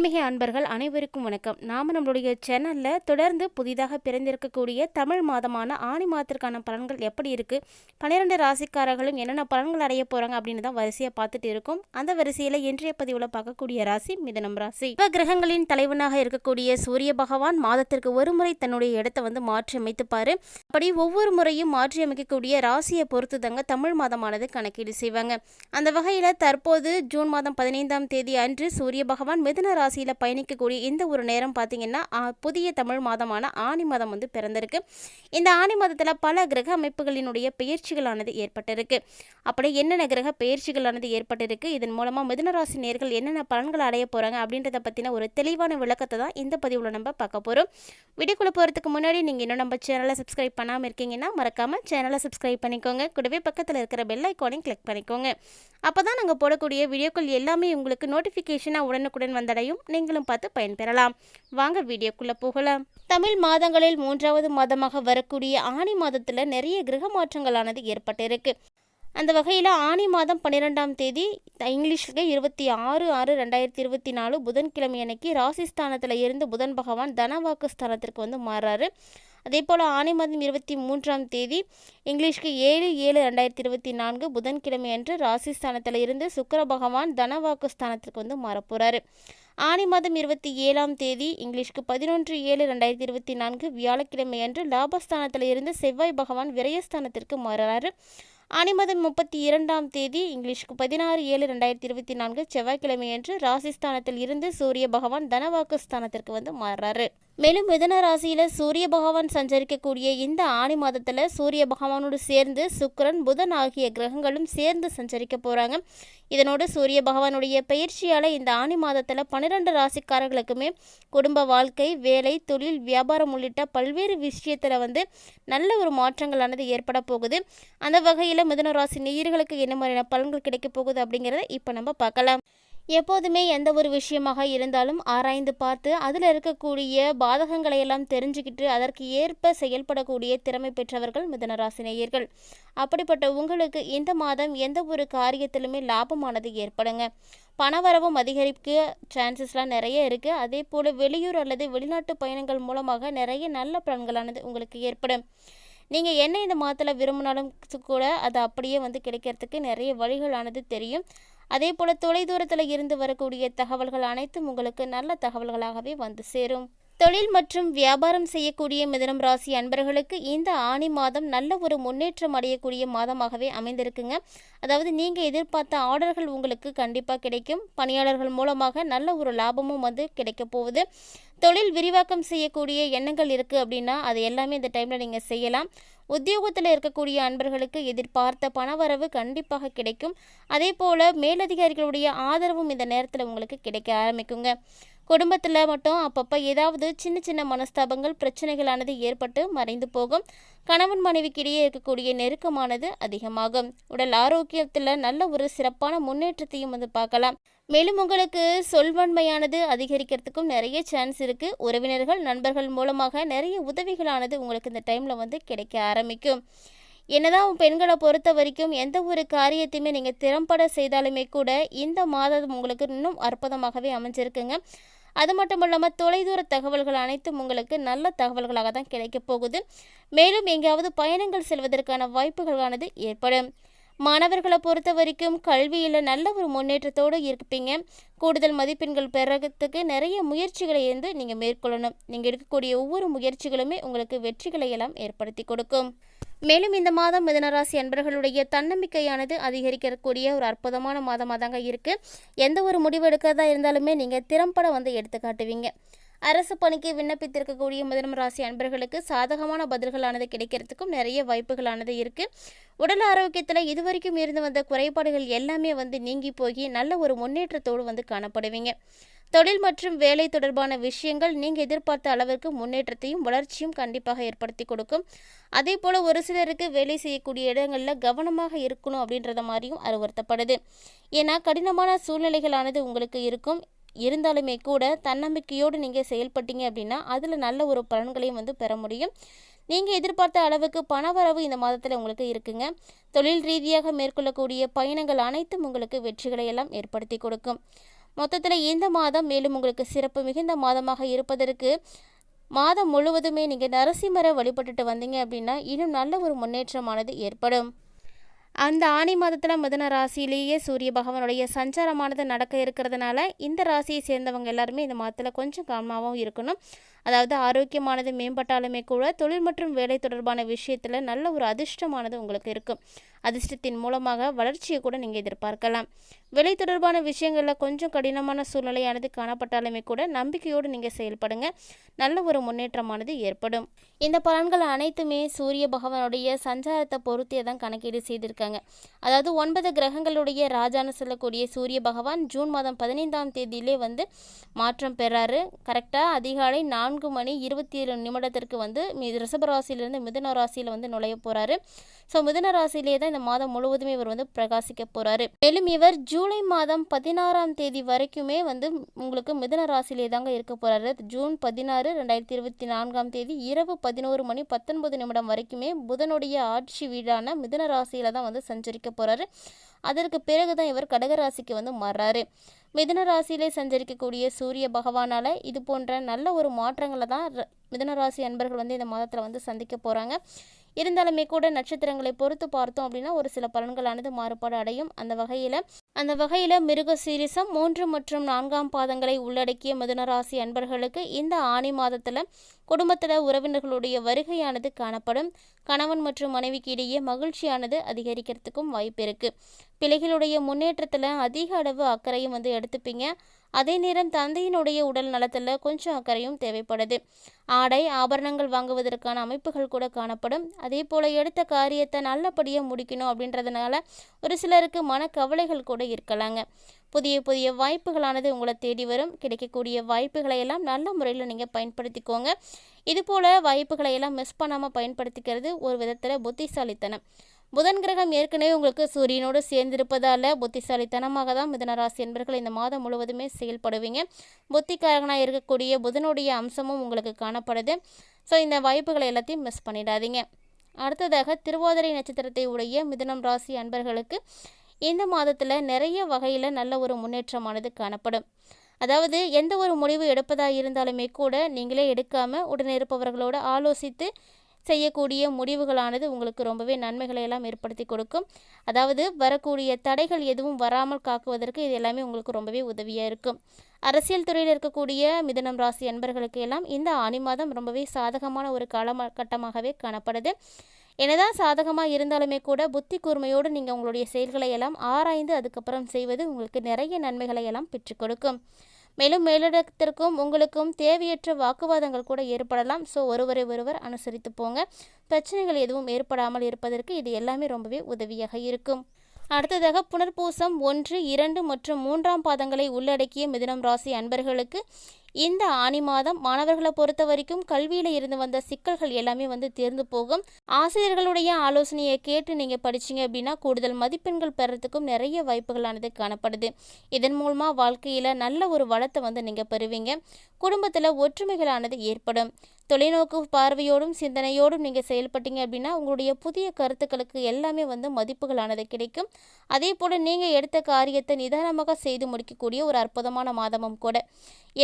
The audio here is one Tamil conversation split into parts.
ஆன்மீக அன்பர்கள் அனைவருக்கும் வணக்கம். நம்மளுடைய சேனலில் தொடர்ந்து புதிதாக பிறந்திருக்கக்கூடிய தமிழ் மாதமான ஆனி மாதத்திற்கான பலன்கள் எப்படி இருக்குது, 12 ராசிக்காரர்களும் என்னென்ன பலன்கள் அடைய போகிறாங்க அப்படின்னு தான் வரிசையாக பார்த்துட்டு இருக்கோம். அந்த வரிசையில் இன்றைய பதிவில் பார்க்கக்கூடிய ராசி மிதுனம் ராசி. கிரகங்களின் தலைவனாக இருக்கக்கூடிய சூரிய பகவான் மாதத்திற்கு ஒரு முறை தன்னுடைய இடத்தை மாற்றி அமைத்துப்பார். அப்படி ஒவ்வொரு முறையும் மாற்றி அமைக்கக்கூடிய ராசியை பொறுத்து தாங்க தமிழ் மாதமானது கணக்கீடு செய்வாங்க. அந்த வகையில் தற்போது ஜூன் மாதம் 15ஆம் தேதி அன்று சூரிய பகவான் மிதுன ராசியில் பயணிக்கக்கூடிய இந்த ஒரு நேரம் பார்த்தீங்கன்னா புதிய தமிழ் மாதமான ஆனி மாதம் பிறந்திருக்கு. இந்த ஆனி மாதத்தில் பல கிரக அமைப்புகளினுடைய பெயர்ச்சிகளானது ஏற்பட்டிருக்கு. அப்படி என்னென்ன கிரக பெயர்ச்சிகளானது ஏற்பட்டிருக்கு, இதன் மூலமாக மிதுன ராசி நேர்கள் என்னென்ன பலன்கள் அடைய போகிறாங்க அப்படின்றத பற்றின ஒரு தெளிவான விளக்கத்தை தான் இந்த பதிவில் நம்ம பார்க்க போகிறோம். வீடியோக்குள்ளே போகிறதுக்கு முன்னாடி நீங்கள் இன்னும் நம்ம சேனலை சப்ஸ்கிரைப் பண்ணாமல் இருக்கீங்கன்னா மறக்காமல் சேனலை சப்ஸ்கிரைப் பண்ணிக்கோங்க. கூடவே பக்கத்தில் இருக்கிற பெல் ஐக்கானையும் கிளிக் பண்ணிக்கோங்க. அப்போ தான் நாங்கள் போடக்கூடிய வீடியோக்கள் எல்லாமே உங்களுக்கு நோட்டிஃபிகேஷனாக உடனுக்குடன் வந்தடையும். நீங்களும் பார்த்து பயன்பெறலாம். வாங்க வீடியோக்குள்ளே போகலாம். தமிழ் மாதங்களில் 3வது மாதமாக வரக்கூடிய ஆனி மாதத்தில் நிறைய கிரக மாற்றங்களானது ஏற்பட்டிருக்கு. அந்த வகையில் ஆனி மாதம் 12ஆம் தேதி இங்கிலீஷுக்கு 26/6/2024 புதன்கிழமை அன்னைக்கு ராசிஸ்தானத்தில் இருந்து புதன் பகவான் தனவாக்கு ஸ்தானத்திற்கு மாறுறாரு. அதே போல் ஆனி மாதம் 23ஆம் தேதி இங்கிலீஷ்க்கு 7/7/2024 புதன்கிழமை அன்று ராசிஸ்தானத்தில் இருந்து சுக்கிர பகவான் தனவாக்கு ஸ்தானத்திற்கு மாறப்போகிறாரு. ஆனி மாதம் 27ஆம் தேதி இங்கிலீஷ்க்கு 11/7/2024 வியாழக்கிழமை அன்று லாபஸ்தானத்தில் இருந்து செவ்வாய் பகவான் விரயஸ்தானத்திற்கு மாறுறாரு. ஆனி மாதம் 32ஆம் தேதி இங்கிலீஷ்க்கு 16/7/2024 செவ்வாய்க்கிழமை அன்று ராசிஸ்தானத்தில் இருந்து சூரிய பகவான் தனவாக்கு ஸ்தானத்திற்கு மாறுறாரு. மேலும் மிதுன ராசியில் சூரிய பகவான் சஞ்சரிக்கக்கூடிய இந்த ஆனி மாதத்தில் சூரிய பகவானோடு சேர்ந்து சுக்கிரன் புதன் ஆகிய கிரகங்களும் சேர்ந்து சஞ்சரிக்க போகிறாங்க. இதனோடு சூரிய பகவானுடைய பயிற்சியால் இந்த ஆனி மாதத்தில் 12 ராசிக்காரர்களுக்குமே குடும்ப வாழ்க்கை, வேலை, தொழில், வியாபாரம் உள்ளிட்ட பல்வேறு விஷயத்தில் நல்ல ஒரு மாற்றங்களானது ஏற்பட போகுது. அந்த வகையில் மிதுன ராசி நேயர்களுக்கு என்ன மாதிரியான பலன்கள் கிடைக்க போகுது அப்படிங்கிறத இப்போ நம்ம பார்க்கலாம். எப்போதுமே எந்த ஒரு விஷயமாக இருந்தாலும் ஆராய்ந்து பார்த்து அதில் இருக்கக்கூடிய பாதகங்களை எல்லாம் தெரிஞ்சுக்கிட்டு அதற்கு ஏற்ப செயல்படக்கூடிய திறமை பெற்றவர்கள் மிதுனராசி நேயர்கள். அப்படிப்பட்ட உங்களுக்கு இந்த மாதம் எந்த ஒரு காரியத்திலுமே லாபமானது ஏற்படுங்க. பணவரவும் அதிகரிக்க சான்சஸ்லாம் நிறைய இருக்குது. அதே போல் வெளியூர் அல்லது வெளிநாட்டு பயணங்கள் மூலமாக நிறைய நல்ல பலன்களானது உங்களுக்கு ஏற்படும். நீங்கள் என்ன இந்த மாதத்தில் விரும்பினாலும் கூட அது அப்படியே கிடைக்கிறதுக்கு நிறைய வழிகளானது தெரியும். அதே போல் தொலைதூரத்தில் இருந்து வரக்கூடிய தகவல்கள் அனைத்தும் உங்களுக்கு நல்ல தகவல்களாகவே சேரும். தொழில் மற்றும் வியாபாரம் செய்யக்கூடிய மிதுனம் ராசி அன்பர்களுக்கு இந்த ஆனி மாதம் நல்ல ஒரு முன்னேற்றம் அடையக்கூடிய மாதமாகவே அமைந்திருக்குங்க. அதாவது நீங்கள் எதிர்பார்த்த ஆர்டர்கள் உங்களுக்கு கண்டிப்பாக கிடைக்கும். பணியாளர்கள் மூலமாக நல்ல ஒரு லாபமும் கிடைக்க போகுது. தொழில் விரிவாக்கம் செய்யக்கூடிய எண்ணங்கள் இருக்குது அப்படின்னா அது எல்லாமே இந்த டைமில் நீங்கள் செய்யலாம். உத்தியோகத்தில் இருக்கக்கூடிய அன்பர்களுக்கு எதிர்பார்த்த பணவரவு கண்டிப்பாக கிடைக்கும். அதே போல் மேலதிகாரிகளுடைய ஆதரவும் இந்த நேரத்தில் உங்களுக்கு கிடைக்க ஆரம்பிக்குங்க. குடும்பத்தில் மட்டும் அப்பப்போ ஏதாவது சின்ன சின்ன மனஸ்தாபங்கள், பிரச்சனைகளானது ஏற்பட்டு மறைந்து போகும். கணவன் மனைவிக்கிடையே இருக்கக்கூடிய நெருக்கமானது அதிகமாகும். உடல் ஆரோக்கியத்தில் நல்ல ஒரு சிறப்பான முன்னேற்றத்தையும் பார்க்கலாம். மேலும் உங்களுக்கு சொல்வன்மையானது அதிகரிக்கிறதுக்கும் நிறைய சான்ஸ் இருக்குது. உறவினர்கள், நண்பர்கள் மூலமாக நிறைய உதவிகளானது உங்களுக்கு இந்த டைமில் கிடைக்க ஆரம்பிக்கும். என்னதான் பெண்களை பொறுத்த வரைக்கும் எந்த ஒரு காரியத்தையுமே நீங்கள் திறம்பட செய்தாலுமே கூட இந்த மாதம் உங்களுக்கு இன்னும் அற்புதமாகவே அமைஞ்சிருக்குங்க. அது மட்டும் இல்லாமல் தொலைதூர தகவல்கள் அனைத்தும் உங்களுக்கு நல்ல தகவல்களாக தான் கிடைக்க போகுது. மேலும் எங்கேயாவது பயணங்கள் செல்வதற்கான வாய்ப்புகளானது ஏற்படும். மாணவர்களை பொறுத்த வரைக்கும் கல்வியில் நல்ல ஒரு முன்னேற்றத்தோடு இருப்பீங்க. கூடுதல் மதிப்பெண்கள் பெறத்துக்கு நிறைய முயற்சிகளை நீங்கள் மேற்கொள்ளணும். நீங்கள் எடுக்கக்கூடிய ஒவ்வொரு முயற்சிகளுமே உங்களுக்கு வெற்றிகளை எல்லாம் ஏற்படுத்தி கொடுக்கும். மேலும் இந்த மாதம் மிதுனராசி அன்பர்களுடைய தன்னம்பிக்கையானது அதிகரிக்கக்கூடிய ஒரு அற்புதமான மாதமாக தாங்க இருக்குது. எந்த ஒரு முடிவு எடுக்கிறதா இருந்தாலுமே நீங்கள் திறம்பட எடுத்து காட்டுவீங்க. அரசு பணிக்கு விண்ணப்பித்திருக்கக்கூடிய மிதுனம் ராசி அன்பர்களுக்கு சாதகமான பதில்களானது கிடைக்கிறதுக்கும் நிறைய வாய்ப்புகளானது இருக்குது. உடல் ஆரோக்கியத்தில் இதுவரைக்கும் இருந்து வந்த குறைபாடுகள் எல்லாமே நீங்கி போய் நல்ல ஒரு முன்னேற்றத்தோடு காணப்படுவீங்க. தொழில் மற்றும் வேலை தொடர்பான விஷயங்கள் நீங்கள் எதிர்பார்த்த அளவிற்கு முன்னேற்றத்தையும் வளர்ச்சியும் கண்டிப்பாக ஏற்படுத்தி கொடுக்கும். அதே போல் ஒரு சிலருக்கு வேலை செய்யக்கூடிய இடங்களில் கவனமாக இருக்கணும் அப்படின்றத மாதிரியும் அறிவுறுத்தப்படுது. ஏன்னா கடினமான சூழ்நிலைகளானது உங்களுக்கு இருக்கும். இருந்தாலுமே கூட தன்னம்பிக்கையோடு நீங்கள் செயல்பட்டீங்க அப்படின்னா அதில் நல்ல ஒரு பலன்களையும் பெற முடியும். நீங்கள் எதிர்பார்த்த அளவுக்கு பணவரவு இந்த மாதத்தில் உங்களுக்கு இருக்குங்க. தொழில் ரீதியாக மேற்கொள்ளக்கூடிய பயணங்கள் அனைத்தும் உங்களுக்கு வெற்றிகளை எல்லாம் ஏற்படுத்தி கொடுக்கும். மொத்தத்தில் இந்த மாதம் மேலும் உங்களுக்கு சிறப்பு மிகுந்த மாதமாக இருப்பதற்கு மாதம் முழுவதுமே நீங்கள் நரசிம்மரை வழிபட்டுட்டு வந்தீங்க அப்படின்னா இன்னும் நல்ல ஒரு முன்னேற்றமானது ஏற்படும். அந்த ஆனி மாதத்தில் மிதுன ராசியிலேயே சூரிய பகவானுடைய சஞ்சாரமானது நடக்க இருக்கிறதுனால இந்த ராசியை சேர்ந்தவங்க எல்லாருமே இந்த மாதத்தில் கொஞ்சம் கவனமாகவும் இருக்கணும். அதாவது ஆரோக்கியமானது மேம்பட்டாலுமே கூட தொழில் மற்றும் வேலை தொடர்பான விஷயத்தில் நல்ல ஒரு அதிர்ஷ்டமானது உங்களுக்கு இருக்கும். அதிர்ஷ்டத்தின் மூலமாக வளர்ச்சியை கூட நீங்கள் எதிர்பார்க்கலாம். வேலை தொடர்பான விஷயங்களில் கொஞ்சம் கடினமான சூழ்நிலையானது காணப்பட்டாலுமே கூட நம்பிக்கையோடு நீங்கள் செயல்படுங்க. நல்ல ஒரு முன்னேற்றமானது ஏற்படும். இந்த பலன்கள் அனைத்துமே சூரிய பகவானுடைய சஞ்சாரத்தை பொறுத்தே தான் கணக்கீடு செய்திருக்காங்க. அதாவது 9 கிரகங்களுடைய ராஜான்னு சொல்லக்கூடிய சூரிய பகவான் ஜூன் மாதம் 15ஆம் தேதியிலே மாற்றம் பெறாரு. கரெக்டாக அதிகாலை 4:27 ரிஷபராசியிலிருந்து மிதுன ராசியில் நுழைய போகிறாரு. ஸோ மிதுன ராசியிலே தான் இந்த மாதம் முழுவதுமே இவர் பிரகாசிக்க போகிறாரு. மேலும் இவர் ஜூலை மாதம் 16ஆம் தேதி வரைக்குமே உங்களுக்கு மிதுன ராசியிலே தாங்க இருக்க போகிறாரு. ஜூன் 16, 2024ஆம் தேதி இரவு 11:19 வரைக்குமே புதனுடைய ஆட்சி வீடான மிதுன ராசியில் தான் சஞ்சரிக்க போகிறாரு. அதற்கு பிறகு தான் இவர் கடகராசிக்கு மாறுறாரு. மிதுன ராசியிலே சஞ்சரிக்கக்கூடிய சூரிய பகவானால் இது போன்ற நல்ல ஒரு மாற்றங்களை தான் மிதுன ராசி அன்பர்கள் இந்த மாதத்தில் சந்திக்க போகிறாங்க. இருந்தாலுமே கூட நட்சத்திரங்களை பொறுத்து பார்த்தோம் அப்படின்னா ஒரு சில பலன்களானது மாறுபாடு அடையும். அந்த வகையில் மிருக சீரிசம் 3 மற்றும் 4ஆம் பாதங்களை உள்ளடக்கிய மிதுன ராசி அன்பர்களுக்கு இந்த ஆனி மாதத்தில் குடும்பத்தில் உறவினர்களுடைய வருகையானது காணப்படும். கணவன் மற்றும் மனைவிக்கு இடையே மகிழ்ச்சியானது அதிகரிக்கிறதுக்கும் வாய்ப்பு இருக்குது. பிள்ளைகளுடைய முன்னேற்றத்தில் அதிக அளவு அக்கறையும் எடுத்துப்பீங்க. அதே நேரம் தந்தையினுடைய உடல் நலத்தில் கொஞ்சம் அக்கறையும் தேவைப்படுது. ஆடை ஆபரணங்கள் வாங்குவதற்கான அமைப்புகள் கூட காணப்படும். அதே போல் எடுத்த காரியத்தை நல்லபடியாக முடிக்கணும் அப்படின்றதுனால ஒரு சிலருக்கு மனக்கவலைகள் கூட இருக்கலாங்க. புதிய புதிய வாய்ப்புகளானது உங்களை தேடி வரும். கிடைக்கக்கூடிய வாய்ப்புகளை எல்லாம் நல்ல முறையில் நீங்கள் பயன்படுத்திக்கோங்க. இதுபோல் வாய்ப்புகளை எல்லாம் மிஸ் பண்ணாமல் பயன்படுத்திக்கிறது ஒரு விதத்தில் புத்திசாலித்தனம். புதன் கிரகம் ஏற்கனவே உங்களுக்கு சூரியனோடு சேர்ந்திருப்பதால் புத்திசாலித்தனமாக தான் மிதுனராசி என்பர்கள் இந்த மாதம் முழுவதுமே செயல்படுவீங்க. புத்திக்காரகனாக இருக்கக்கூடிய புதனுடைய அம்சமும் உங்களுக்கு காணப்படுது. ஸோ இந்த வாய்ப்புகளை எல்லாத்தையும் மிஸ் பண்ணிடாதீங்க. அடுத்ததாக திருவாதிரை நட்சத்திரத்தை உடைய மிதுனம் ராசி அன்பர்களுக்கு இந்த மாதத்தில் நிறைய வகையில் நல்ல ஒரு முன்னேற்றமானது காணப்படும். அதாவது எந்த ஒரு முடிவு எடுப்பதாக இருந்தாலுமே கூட நீங்களே எடுக்காமல் உடனே இருப்பவர்களோடு ஆலோசித்து செய்யக்கூடிய முடிவுகளானது உங்களுக்கு ரொம்பவே நன்மைகளை எல்லாம் ஏற்படுத்தி கொடுக்கும். அதாவது வரக்கூடிய தடைகள் எதுவும் வராமல் காக்குவதற்கு இது எல்லாமே உங்களுக்கு ரொம்பவே உதவியாக இருக்கும். அரசியல் துறையில் இருக்கக்கூடிய மிதுனம் ராசி அன்பர்களுக்கு எல்லாம் இந்த ஆனி மாதம் ரொம்பவே சாதகமான ஒரு காலகட்டமாகவே காணப்படுது. என்னதான் சாதகமாக இருந்தாலுமே கூட புத்தி கூர்மையோடு நீங்கள் உங்களுடைய செயல்களை எல்லாம் ஆராய்ந்து அதுக்கப்புறம் செய்வது உங்களுக்கு நிறைய நன்மைகளை எல்லாம் பெற்றுக் கொடுக்கும். மேலும் மேலிடத்திற்கும் உங்களுக்கும் தேவையற்ற வாக்குவாதங்கள் கூட ஏற்படலாம். ஸோ ஒருவரை ஒருவர் அனுசரித்து போங்க. பிரச்சனைகள் எதுவும் ஏற்படாமல் இருப்பதற்கு இது எல்லாமே ரொம்பவே உதவியாக இருக்கும். அடுத்ததாக புனர்பூசம் 1, 2 மற்றும் 3ஆம் பாதங்களை உள்ளடக்கிய மிதுனம் ராசி அன்பர்களுக்கு இந்த ஆனி மாதம் மாணவர்களை பொறுத்த வரைக்கும் கல்வியில் இருந்து வந்த சிக்கல்கள் எல்லாமே தேர்ந்து போகும். ஆசிரியர்களுடைய ஆலோசனையை கேட்டு நீங்கள் படிச்சிங்க அப்படின்னா கூடுதல் மதிப்பெண்கள் பெறத்துக்கும் நிறைய வாய்ப்புகளானது காணப்படுது. இதன் மூலமாக வாழ்க்கையில் நல்ல ஒரு வளத்தை நீங்கள் பெறுவீங்க. குடும்பத்தில் ஒற்றுமைகளானது ஏற்படும். தொலைநோக்கு பார்வையோடும் சிந்தனையோடும் நீங்கள் செயல்பட்டீங்க அப்படின்னா உங்களுடைய புதிய கருத்துக்களுக்கு எல்லாமே மதிப்புகளானது கிடைக்கும். அதே போல் நீங்கள் எடுத்த காரியத்தை நிதானமாக செய்து முடிக்கக்கூடிய ஒரு அற்புதமான மாதமும் கூட.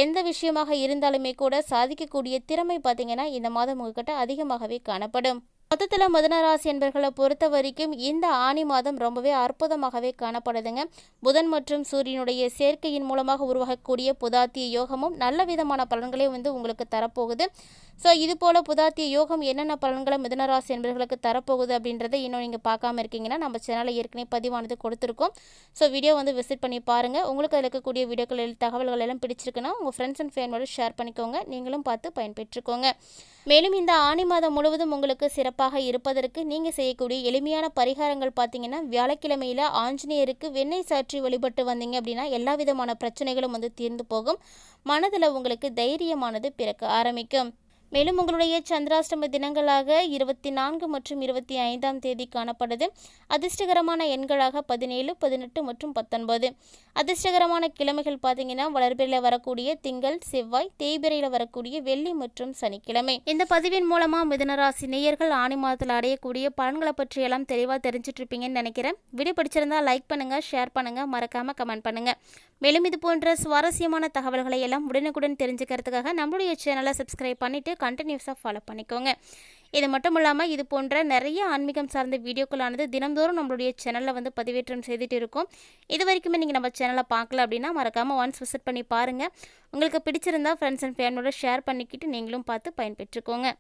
எந்த விஷயமாக இருந்தாலுமே கூட சாதிக்கக்கூடிய திறமை பார்த்தீங்கன்னா இந்த மாதம் உங்ககிட்ட அதிகமாகவே காணப்படும். மொத்தத்தில் மிதுனராசி என்பர்களை பொறுத்த வரைக்கும் இந்த ஆனி மாதம் ரொம்பவே அற்புதமாகவே காணப்படுதுங்க. புதன் மற்றும் சூரியனுடைய சேர்க்கையின் மூலமாக உருவாகக்கூடிய புதாத்திய யோகமும் நல்ல விதமான பலன்களே உங்களுக்கு தரப்போகுது. ஸோ இது போல் புதாத்திய யோகம் என்னென்ன பலன்களை மிதுனராசி என்பர்களுக்கு தரப்போகுது அப்படின்றத இன்னும் நீங்கள் பார்க்காம இருக்கீங்கன்னா நம்ம சேனலில் ஏற்கனவே பதிவானது கொடுத்துருக்கோம். ஸோ வீடியோ விசிட் பண்ணி பாருங்கள். உங்களுக்கு அதில் இருக்கக்கூடிய வீடியோக்கள் தகவல்கள் எல்லாம் பிடிச்சிருக்குன்னா உங்கள் ஃப்ரெண்ட்ஸ் அண்ட் ஃபேமிலியோட ஷேர் பண்ணிக்கோங்க. நீங்களும் பார்த்து பயன்பெற்றுக்கோங்க. மேலும் இந்த ஆனி மாதம் முழுவதும் உங்களுக்கு சிறப்பாக இருப்பதற்கு நீங்கள் செய்யக்கூடிய எளிமையான பரிகாரங்கள் பார்த்தீங்கன்னா வியாழக்கிழமையில் ஆஞ்சநேயருக்கு வெண்ணெய் சாற்றி வழிபட்டு வந்தீங்க அப்படின்னா எல்லா விதமான பிரச்சனைகளும் தீர்ந்து போகும். மனதில் உங்களுக்கு தைரியமானது பிறக்க ஆரம்பிக்கும். மேலும் உங்களுடைய சந்திராஷ்டம தினங்களாக 24 மற்றும் 25ஆம் தேதி காணப்படுது. அதிர்ஷ்டகரமான எண்களாக 17, 18 மற்றும் 19. அதிர்ஷ்டகரமான கிழமைகள் பார்த்தீங்கன்னா வளர்பிறையில் வரக்கூடிய திங்கள், செவ்வாய், தேய்பிறையில் வரக்கூடிய வெள்ளி மற்றும் சனிக்கிழமை. இந்த பதிவின் மூலமா மிதுனராசி நேயர்கள் ஆணி மாதத்தில் அடையக்கூடிய பலன்களை பற்றி எல்லாம் தெளிவாக தெரிஞ்சிட்டு இருப்பீங்கன்னு நினைக்கிறேன். வீடியோ பிடிச்சிருந்தா லைக் பண்ணுங்க, ஷேர் பண்ணுங்க, மறக்காம கமெண்ட் பண்ணுங்க. மேலும் இது போன்ற சுவாரஸ்யமான தகவல்களை எல்லாம் உடனுக்குடன் தெரிஞ்சுக்கிறதுக்காக நம்மளுடைய சேனலை சப்ஸ்கிரைப் பண்ணிட்டு கண்டினியூஸாக ஃபாலோ பண்ணிக்கோங்க. இது மட்டும் இல்லாமல் இது போன்ற நிறைய ஆன்மீகம் சார்ந்த வீடியோக்களானது தினம்தோறும் நம்மளுடைய சேனலில் வந்து பதிவேற்றம் செய்துட்டு இருக்கோம். இது வரைக்குமே நீங்கள் நம்ம சேனலை பார்க்கல அப்படின்னா மறக்காமல் ஒன்ஸ் விசிட் பண்ணி பாருங்கள். உங்களுக்கு பிடிச்சிருந்தா ஃப்ரெண்ட்ஸ் அண்ட் ஃபேமிலியோட ஷேர் பண்ணிக்கிட்டு நீங்களும் பார்த்து பயன்பெற்றுக்கோங்க.